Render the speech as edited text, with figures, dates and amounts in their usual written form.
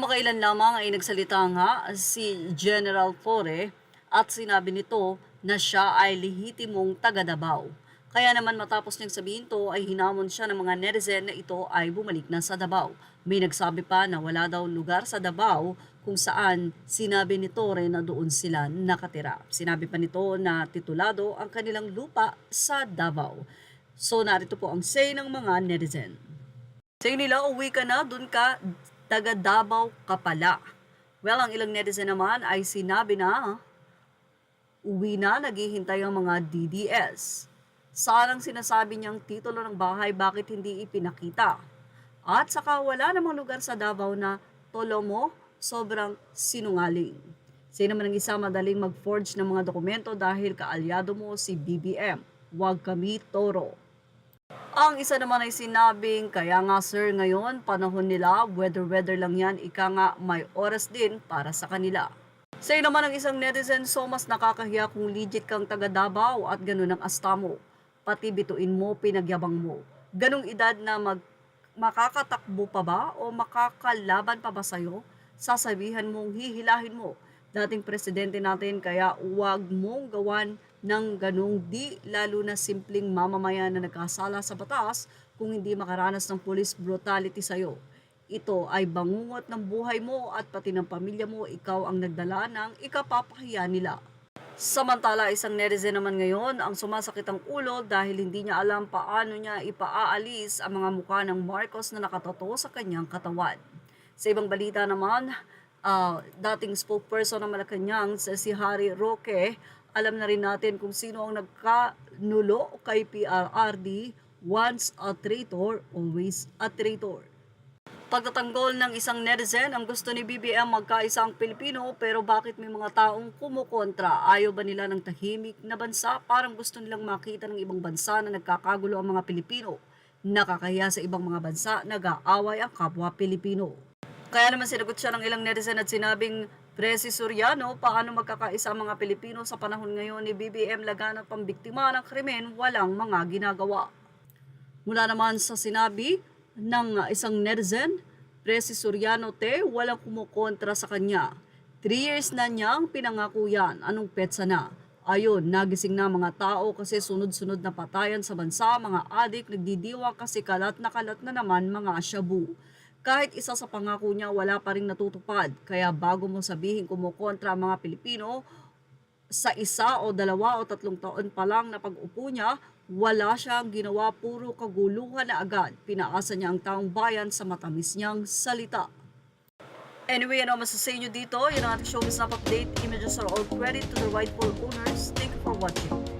Kamakailan lamang ay nagsalita nga si General Torre at sinabi nito na siya ay lehitimong taga Davao. Kaya naman matapos niyang sabihin to ay hinamon siya ng mga netizen na ito ay bumalik na sa Davao. May nagsabi pa na wala daw lugar sa Davao kung saan sinabi ni Torre na doon sila nakatira. Sinabi pa nito na titulado ang kanilang lupa sa Davao. So narito po ang say ng mga netizen. Say nila, uwi ka na, dun ka, taga Davao ka pala. Well, ang ilang netizen naman ay sinabi na, uwi na, naghihintay ang mga DDS. Salang sinasabi niyang titulo ng bahay, bakit hindi ipinakita? At saka wala namang lugar sa Davao na tolo mo, sobrang sinungaling. Sino naman ang isa madaling mag-forge ng mga dokumento dahil kaalyado mo si BBM. Huwag kami toro. Ang isa naman ay sinabing, kaya nga sir ngayon, panahon nila, weather lang yan, ika nga may oras din para sa kanila. Say naman ang isang netizen, so mas nakakahiya kung legit kang taga Davao at ganun ang asta mo. Pati bituin mo, pinagyabang mo. Ganong edad na makakatakbo pa ba o makakalaban pa ba sa'yo? Sasabihan mong hihilahin mo. Dating presidente natin, kaya huwag mong gawan ng ganong di lalo na simpleng mamamayan na nagkasala sa batas kung hindi makaranas ng police brutality sa'yo. Ito ay bangungot ng buhay mo at pati ng pamilya mo, ikaw ang nagdala ng ikapapahiya nila. Samantala, isang netizen naman ngayon ang sumasakit ang ulo dahil hindi niya alam paano niya ipaaalis ang mga mukha ng Marcos na nakatato sa kanyang katawan. Sa ibang balita naman, dating spokesperson ng Malacanang si Harry Roque, alam na rin natin kung sino ang nagkanulo kay PRRD, once a traitor, always a traitor. Pagtatanggol ng isang netizen, ang gusto ni BBM magkaisa ang Pilipino pero bakit may mga taong kumukontra? Ayaw ba nila ng tahimik na bansa? Parang gusto nilang makita ng ibang bansa na nagkakagulo ang mga Pilipino. Nakakahiya sa ibang mga bansa, nag-aaway ang kapwa Pilipino. Kaya naman sinagot siya ng ilang netizen at sinabing, Presi Soriano, paano magkakaisa ang mga Pilipino sa panahon ngayon ni BBM laganap pambiktima ng krimen, walang mga ginagawa. Mula naman sa sinabi ng isang netizen, Presi Soriano walang kumukontra sa kanya. 3 years na niyang pinangako yan, anong petsa na? Ayun, nagising na mga tao kasi sunod-sunod na patayan sa bansa, mga adik, nagdidiwang kasi kalat na naman mga shabu. Kahit isa sa pangako niya wala pa rin natutupad, kaya bago mo sabihin kumukontra ang mga Pilipino, sa 1 o 2 o 3 taon pa lang na pag-upo niya, wala siyang ginawa, puro kaguluhan na agad. Pinaasa niya ang taong bayan sa matamis niyang salita. Anyway, ano masasay niyo dito? Yun ang ating showbiz na update. Images are all credit to the rightful owners. Thank you for watching.